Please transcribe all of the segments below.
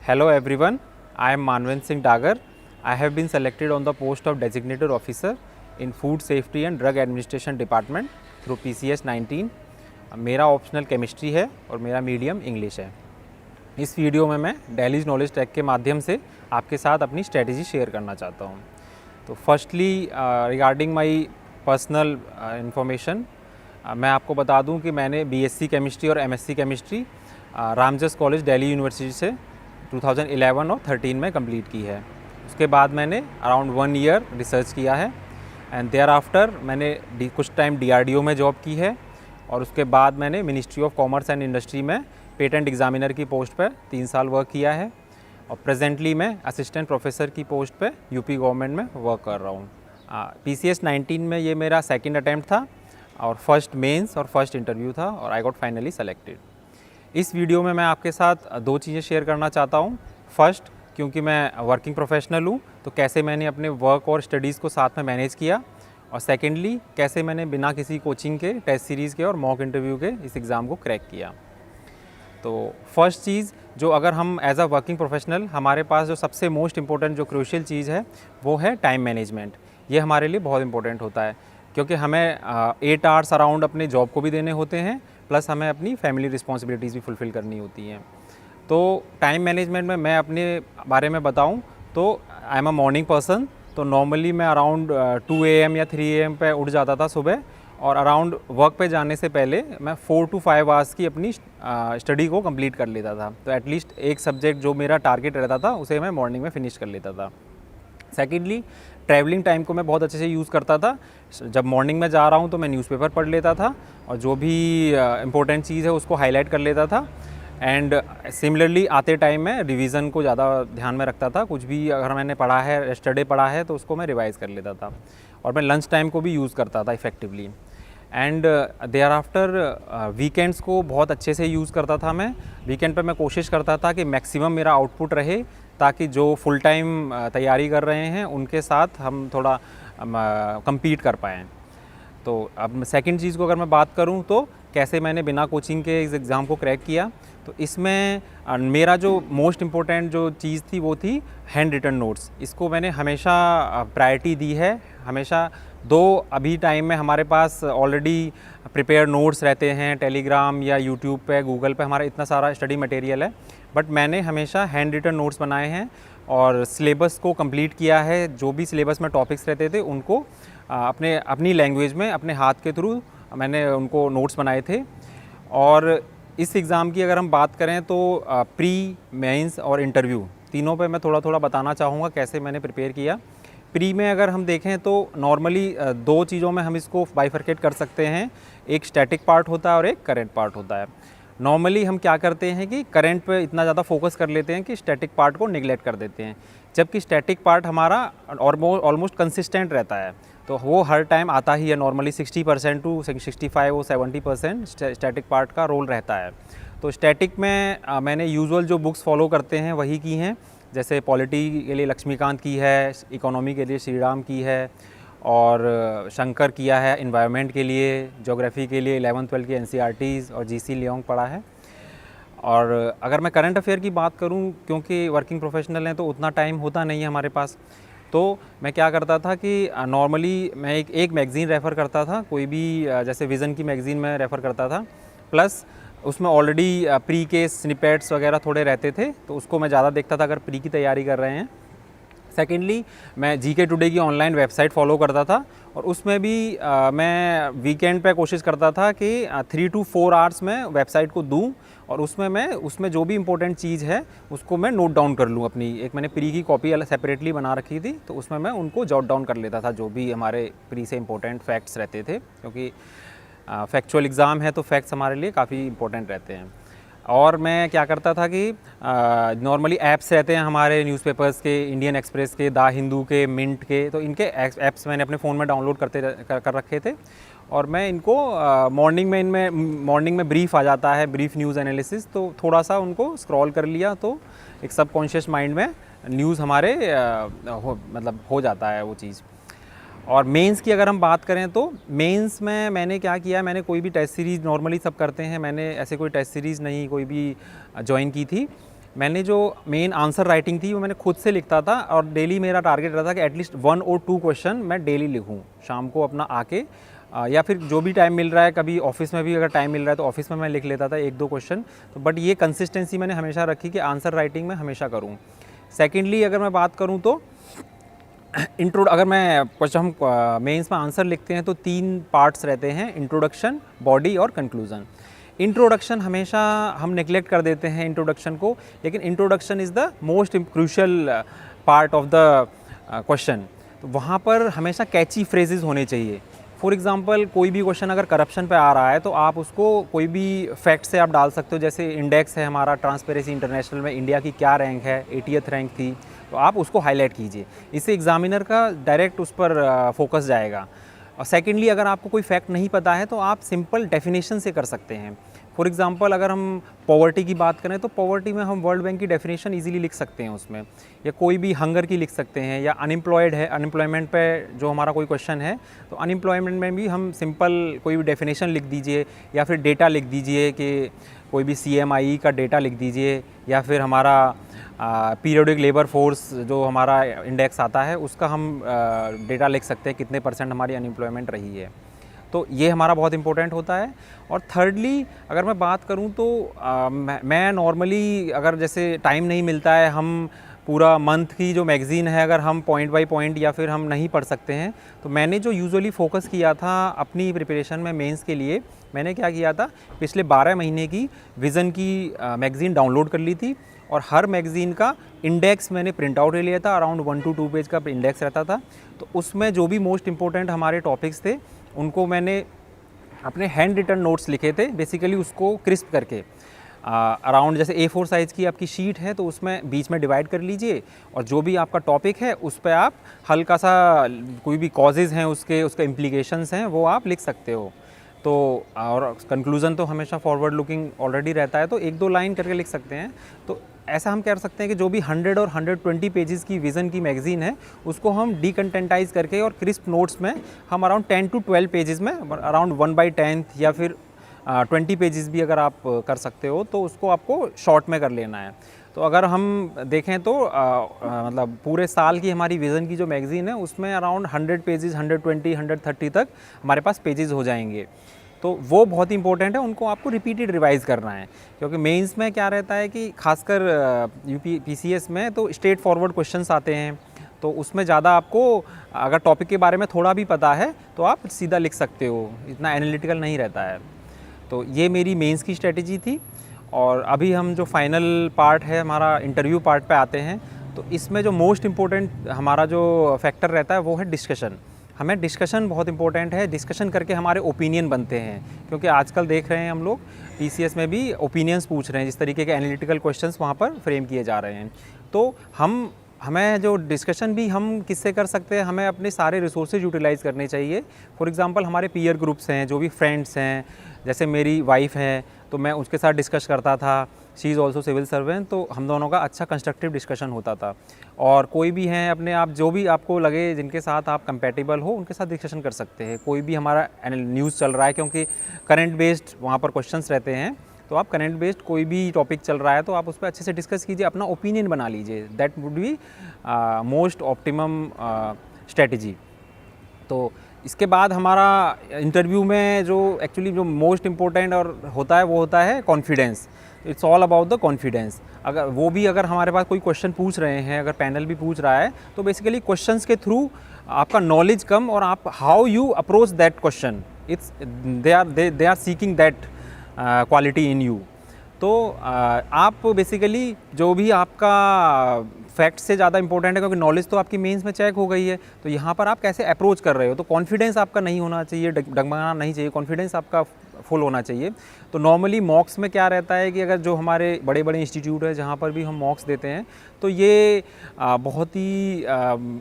Hello everyone, I am Manvin Singh Dagar. I have been selected on the post of Designated Officer in Food Safety and Drug Administration Department through PCS 19. मेरा optional chemistry है और मेरा medium English है। इस video में मैं dailies knowledge tag के माध्यम से आपके साथ अपनी स्ट्रेटजी शेयर करना चाहता हूँ। तो firstly regarding my personal information, मैं आपको बता दूं कि मैंने बीएससी केमिस्ट्री और MSc chemistry Ramjas college Delhi university से 2011 और 13 में कंप्लीट की है। उसके बाद मैंने अराउंड 1 ईयर रिसर्च किया है एंड देयर आफ्टर मैंने कुछ टाइम डीआरडीओ में जॉब की है और उसके बाद मैंने ministry of commerce and industry में पेटेंट एग्जामिनर की पोस्ट पर 3 साल वर्क किया है और प्रेजेंटली मैं असिस्टेंट प्रोफेसर की पोस्ट पे यूपी गवर्नमेंट में वर्क कर रहा हूँ। PCS 19 में ये मेरा सेकंड अटैम्प्ट था और फर्स्ट मेंस और फर्स्ट इंटरव्यू था और आई गॉट फाइनली सेलेक्टेड। इस वीडियो में मैं आपके साथ 2 चीज़ें शेयर करना चाहता हूँ। फर्स्ट, क्योंकि मैं वर्किंग प्रोफेशनल हूँ तो कैसे मैंने अपने वर्क और स्टडीज़ को साथ में मैनेज किया, और सेकेंडली कैसे मैंने बिना किसी कोचिंग के, टेस्ट सीरीज़ के और मॉक इंटरव्यू के इस एग्ज़ाम को क्रैक किया। तो फर्स्ट चीज़, जो अगर हम एज अ वर्किंग प्रोफेशनल, हमारे पास जो सबसे मोस्ट इम्पोर्टेंट जो क्रूशियल चीज़ है वो है टाइम मैनेजमेंट। ये हमारे लिए बहुत इंपॉर्टेंट होता है क्योंकि हमें 8 आवर्स अराउंड अपने जॉब को भी देने होते हैं, प्लस हमें अपनी फैमिली रिस्पॉन्सिबिलिटीज़ भी फुलफ़िल करनी होती हैं। तो टाइम मैनेजमेंट में मैं अपने बारे में बताऊं तो I am a morning person. तो नॉर्मली मैं अराउंड 2 AM या 3 AM पे उठ जाता था सुबह, और अराउंड वर्क पे जाने से पहले मैं 4 to 5 आवर्स की अपनी स्टडी को कंप्लीट कर लेता था। तो एटलीस्ट एक सब्जेक्ट जो मेरा टारगेट रहता था उसे मैं मॉर्निंग में फिनिश कर लेता था। सेकेंडली, ट्रैवलिंग टाइम को मैं बहुत अच्छे से यूज़ करता था। जब मॉर्निंग में जा रहा हूँ तो मैं न्यूज़पेपर पढ़ लेता था और जो भी इम्पोर्टेंट चीज़ है उसको हाईलाइट कर लेता था। एंड सिमिलरली आते टाइम में रिवीजन को ज़्यादा ध्यान में रखता था। कुछ भी अगर मैंने पढ़ा है, यस्टरडे पढ़ा है, तो उसको मैं रिवाइज़ कर लेता था। और मैं लंच टाइम को भी यूज़ करता था effectively. And thereafter weekends को बहुत अच्छे से यूज़ करता था मैं। वीकेंड पे मैं कोशिश करता था कि मैक्सिमम मेरा आउटपुट रहे, ताकि जो फुल टाइम तैयारी कर रहे हैं उनके साथ हम थोड़ा compete कर पाएँ। तो अब सेकंड चीज़ को अगर मैं बात करूं तो कैसे मैंने बिना कोचिंग के इस एग्ज़ाम को क्रैक किया, तो इसमें मेरा जो मोस्ट इम्पोर्टेंट जो चीज़ थी वो थी हैंड रिटन नोट्स। इसको मैंने हमेशा प्रायोरिटी दी है हमेशा। दो अभी टाइम में हमारे पास ऑलरेडी प्रिपेयर नोट्स रहते हैं, टेलीग्राम या यूट्यूब पे, गूगल पे हमारा इतना सारा स्टडी मटेरियल है, बट मैंने हमेशा हैंड रिटन नोट्स बनाए हैं और सिलेबस को कंप्लीट किया है। जो भी सिलेबस में टॉपिक्स रहते थे उनको अपनी लैंग्वेज में अपने हाथ के थ्रू मैंने उनको नोट्स बनाए थे। और इस एग्ज़ाम की अगर हम बात करें तो प्री, मेंस और इंटरव्यू तीनों पे मैं थोड़ा थोड़ा बताना चाहूँगा कैसे मैंने प्रिपेयर किया। प्री में अगर हम देखें तो नॉर्मली 2 चीज़ों में हम इसको बाइफरकेट कर सकते हैं। एक स्टैटिक पार्ट होता है और एक करंट पार्ट होता है। नॉर्मली हम क्या करते हैं कि करंट पे इतना ज़्यादा फोकस कर लेते हैं कि स्टैटिक पार्ट को निगलेक्ट कर देते हैं, जबकि स्टैटिक पार्ट हमारा ऑलमोस्ट कंसिस्टेंट रहता है। तो वो हर टाइम आता ही है। नॉर्मली 60% टू 65 और 70% स्टैटिक पार्ट का रोल रहता है। तो स्टैटिक में मैंने यूजुअल जो बुक्स फॉलो करते हैं वही की हैं, जैसे पॉलिटी के लिए लक्ष्मीकांत की है, इकोनॉमी के लिए श्री राम की है, और शंकर किया है एनवायरनमेंट के लिए, ज्योग्राफी के लिए 11th-12th की NCERTs और GC लियोंग पढ़ा है। और अगर मैं करंट अफेयर की बात करूं, क्योंकि वर्किंग प्रोफेशनल हैं तो उतना टाइम होता नहीं है हमारे पास, तो मैं क्या करता था कि नॉर्मली मैं एक मैगज़ीन रेफ़र करता था, कोई भी जैसे विज़न की मैगज़ीन में रेफ़र करता था, प्लस उसमें ऑलरेडी प्री के स्निपेट्स वगैरह थोड़े रहते थे, तो उसको मैं ज़्यादा देखता था अगर प्री की तैयारी कर रहे हैं। सेकेंडली, मैं जीके टुडे की ऑनलाइन वेबसाइट फॉलो करता था और उसमें भी मैं वीकेंड पे कोशिश करता था कि 3 to 4 आवर्स में वेबसाइट को दूं और उसमें जो भी इम्पोर्टेंट चीज़ है उसको मैं नोट डाउन कर लूँ। अपनी एक मैंने प्री की कॉपी अलग सेपरेटली बना रखी थी, तो उसमें मैं उनको जॉट डाउन कर लेता था, जो भी हमारे प्री से इम्पोर्टेंट फैक्ट्स रहते थे, क्योंकि फैक्चुअल एग्ज़ाम है तो फैक्ट्स हमारे लिए काफ़ी इंपॉर्टेंट रहते हैं। और मैं क्या करता था कि नॉर्मली ऐप्स रहते हैं हमारे न्यूज़पेपर्स के, इंडियन एक्सप्रेस के, द हिंदू के, मिंट के, तो इनके ऐप्स मैंने अपने फ़ोन में डाउनलोड कर रखे थे और मैं इनको मॉर्निंग में ब्रीफ आ जाता है, ब्रीफ न्यूज़ एनालिसिस, तो थोड़ा सा उनको स्क्रॉल कर लिया तो एक सबकॉन्शियस माइंड में न्यूज़ हमारे हो जाता है वो चीज़। और मेंस की अगर हम बात करें तो मेंस में मैंने क्या किया, मैंने कोई भी टेस्ट सीरीज़, नॉर्मली सब करते हैं, मैंने ऐसे कोई टेस्ट सीरीज़ नहीं कोई भी ज्वाइन की थी। मैंने जो मेन आंसर राइटिंग थी वो मैंने खुद से लिखता था और डेली मेरा टारगेट रहता था कि एटलीस्ट 1 और 2 क्वेश्चन मैं डेली लिखूं शाम को अपना आके, या फिर जो भी टाइम मिल रहा है, कभी ऑफिस में भी अगर टाइम मिल रहा है तो ऑफिस में मैं लिख लेता था 1-2 क्वेश्चन। तो बट ये कंसिस्टेंसी मैंने हमेशा रखी कि आंसर राइटिंग में हमेशा करूँ। सेकेंडली अगर मैं बात करूँ तो अगर मैं कुछ हम मेंस में आंसर लिखते हैं तो 3 पार्ट्स रहते हैं, इंट्रोडक्शन, बॉडी और कंक्लूजन। इंट्रोडक्शन हमेशा हम नेग्लेक्ट कर देते हैं इंट्रोडक्शन को, लेकिन introduction is the most crucial part of the question. तो वहाँ पर हमेशा कैची फ्रेजेस होने चाहिए। फॉर एग्जांपल कोई भी क्वेश्चन अगर करप्शन पे आ रहा है तो आप उसको कोई भी फैक्ट से आप डाल सकते हो। जैसे इंडेक्स है हमारा ट्रांसपेरेंसी इंटरनेशनल में, इंडिया की क्या रैंक है, 80th रैंक थी, तो आप उसको हाईलाइट कीजिए। इससे एग्जामिनर का डायरेक्ट उस पर फोकस जाएगा। और सेकेंडली अगर आपको कोई फैक्ट नहीं पता है तो आप सिंपल डेफिनेशन से कर सकते हैं। फॉर एग्जांपल अगर हम पॉवर्टी की बात करें तो पॉवर्टी में हम वर्ल्ड बैंक की डेफिनेशन इजीली लिख सकते हैं उसमें, या कोई भी हंगर की लिख सकते हैं, या अनएम्प्लॉयड है, अनएम्प्लॉयमेंट पे जो हमारा कोई क्वेश्चन है तो अनएम्प्लॉयमेंट में भी हम सिंपल कोई भी डेफिनेशन लिख दीजिए, या फिर डेटा लिख दीजिए कि कोई भी CMIE का डेटा लिख दीजिए, या फिर हमारा पीरियोडिक लेबर फोर्स जो हमारा इंडेक्स आता है उसका हम डेटा लिख सकते हैं कितने % हमारी अनएम्प्लॉयमेंट रही है। तो ये हमारा बहुत इंपॉर्टेंट होता है। और थर्डली अगर मैं बात करूं तो मैं नॉर्मली अगर जैसे टाइम नहीं मिलता है, हम पूरा मंथ की जो मैगज़ीन है अगर हम पॉइंट बाय पॉइंट या फिर हम नहीं पढ़ सकते हैं, तो मैंने जो यूजुअली फ़ोकस किया था अपनी प्रिपरेशन में मेंस के लिए, मैंने क्या किया था, पिछले 12 महीने की विज़न की मैगज़ीन डाउनलोड कर ली थी और हर मैगज़ीन का इंडेक्स मैंने प्रिंट आउट ले लिया था। अराउंड 1 to 2 पेज का इंडेक्स रहता था। तो उसमें जो भी मोस्ट इंपॉर्टेंट हमारे टॉपिक्स थे उनको मैंने अपने हैंड रिटन नोट्स लिखे थे, बेसिकली उसको क्रिस्प करके। अराउंड जैसे A4 साइज़ की आपकी शीट है तो उसमें बीच में डिवाइड कर लीजिए और जो भी आपका टॉपिक है उस पर आप हल्का सा कोई भी कॉजेज़ हैं उसके इम्प्लीकेशंस हैं वो आप लिख सकते हो। तो और कंक्लूज़न तो हमेशा फॉरवर्ड लुकिंग ऑलरेडी रहता है, तो 1-2 लाइन करके लिख सकते हैं। तो ऐसा हम कह सकते हैं कि जो भी 100 और 120 पेजेस की विज़न की मैगज़ीन है उसको हम डीकंटेंटाइज करके और क्रिस्प नोट्स में हम अराउंड 10 to 12 पेजेस में अराउंड 1/10 या फिर 20 पेजेस भी अगर आप कर सकते हो तो उसको आपको शॉर्ट में कर लेना है। तो अगर हम देखें तो मतलब पूरे साल की हमारी विज़न की जो मैगज़ीन है उसमें अराउंड 100 पेजेस, 120, 130 तक हमारे पास पेजेस हो जाएंगे। तो वो बहुत इंपॉर्टेंट है, उनको आपको रिपीटेड रिवाइज़ करना है, क्योंकि मेंस में क्या रहता है कि खासकर यूपी PCS में तो स्ट्रेट फॉरवर्ड क्वेश्चंस आते हैं, तो उसमें ज़्यादा आपको अगर टॉपिक के बारे में थोड़ा भी पता है तो आप सीधा लिख सकते हो, इतना एनालिटिकल नहीं रहता है। तो ये मेरी मेंस की स्ट्रेटजी थी। और अभी हम जो फाइनल पार्ट है हमारा इंटरव्यू पार्ट पे आते हैं, तो इसमें जो मोस्ट इम्पोर्टेंट हमारा जो फैक्टर रहता है वो है डिस्कशन। हमें डिस्कशन बहुत इंपॉर्टेंट है, डिस्कशन करके हमारे ओपिनियन बनते हैं, क्योंकि आजकल देख रहे हैं हम लोग PCS में भी ओपिनियंस पूछ रहे हैं, जिस तरीके के एनालिटिकल क्वेश्चंस वहाँ पर फ्रेम किए जा रहे हैं। तो हमें जो डिस्कशन भी हम किससे कर सकते हैं, हमें अपने सारे रिसोर्सेज यूटिलाइज़ करने चाहिए। फॉर एग्जांपल हमारे पीयर ग्रुप्स हैं, जो भी फ्रेंड्स हैं, जैसे मेरी वाइफ़ है तो मैं उसके साथ डिस्कस करता था, she is also civil servant, तो हम दोनों का अच्छा कंस्ट्रक्टिव डिस्कशन होता था। और कोई भी हैं अपने आप जो भी आपको लगे जिनके साथ आप कंपेटेबल हो उनके साथ डिस्कशन कर सकते हैं। कोई भी हमारा न्यूज़ चल रहा है, क्योंकि करंट बेस्ड वहाँ पर क्वेश्चंस रहते हैं, तो आप करंट बेस्ड कोई भी टॉपिक चल रहा है तो आप उस पर अच्छे से डिस्कस कीजिए, अपना ओपिनियन बना लीजिए। That would be most optimum strategy. तो इसके बाद हमारा इंटरव्यू में जो एक्चुअली जो मोस्ट इम्पोर्टेंट और होता है वो होता है confidence. It's all about the confidence. अगर हमारे पास कोई क्वेश्चन पूछ रहे हैं, अगर पैनल भी पूछ रहा है, तो बेसिकली क्वेश्चंस के थ्रू आपका नॉलेज कम और आप how you approach that question, it's they are seeking that quality in you. तो आप बेसिकली जो भी आपका फैक्ट से ज़्यादा इंपॉर्टेंट है, क्योंकि नॉलेज तो आपकी मेंस में चेक हो गई है, तो यहाँ पर आप कैसे अप्रोच कर रहे हो, तो कॉन्फिडेंस आपका नहीं होना चाहिए, डगमगाना नहीं चाहिए, कॉन्फिडेंस आपका फुल होना चाहिए। तो नॉर्मली मॉक्स में क्या रहता है कि अगर जो हमारे बड़े बड़े इंस्टीट्यूट है जहाँ पर भी हम मॉक्स देते हैं, तो ये बहुत ही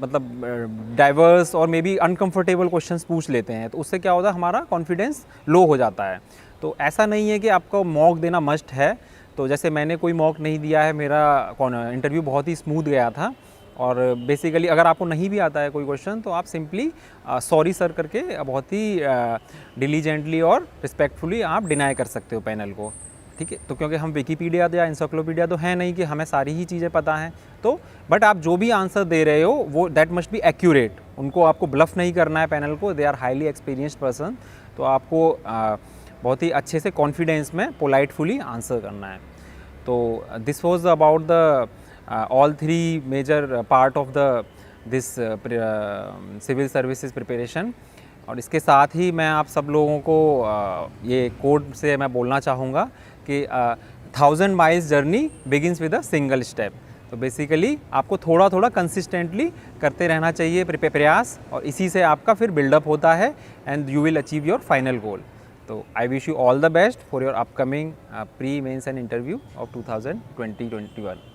मतलब डाइवर्स और मे बी अनकम्फर्टेबल क्वेश्चंस पूछ लेते हैं, तो उससे क्या होता है, हमारा कॉन्फिडेंस लो हो जाता है। तो ऐसा नहीं है कि आपको मॉक देना मस्ट है। तो जैसे मैंने कोई मॉक नहीं दिया है, मेरा इंटरव्यू बहुत ही स्मूथ गया था। और बेसिकली अगर आपको नहीं भी आता है कोई क्वेश्चन, तो आप सिंपली सॉरी सर करके बहुत ही डिलीजेंटली और रिस्पेक्टफुली आप डिनाई कर सकते हो पैनल को। ठीक है। तो क्योंकि हम विकीपीडिया या इंसाइक्लोपीडिया तो है नहीं कि हमें सारी ही चीज़ें पता हैं, तो बट आप जो भी आंसर दे रहे हो वो दैट मस्ट बी एक्यूरेट। उनको आपको ब्लफ नहीं करना है पैनल को, they are highly experienced person, तो आपको बहुत ही अच्छे से कॉन्फिडेंस में पोलाइटफुली आंसर करना है। तो this was about the all 3 major part of the this civil services preparation. और इसके साथ ही मैं आप सब लोगों को ये कोड से मैं बोलना चाहूँगा कि 1000 miles journey begins with a single step. तो बेसिकली आपको थोड़ा थोड़ा कंसिस्टेंटली करते रहना चाहिए प्रयास, और इसी से आपका फिर बिल्डअप होता है and you will achieve your final goal. तो I wish you all the best for your upcoming pre mains and interview of 2020-21।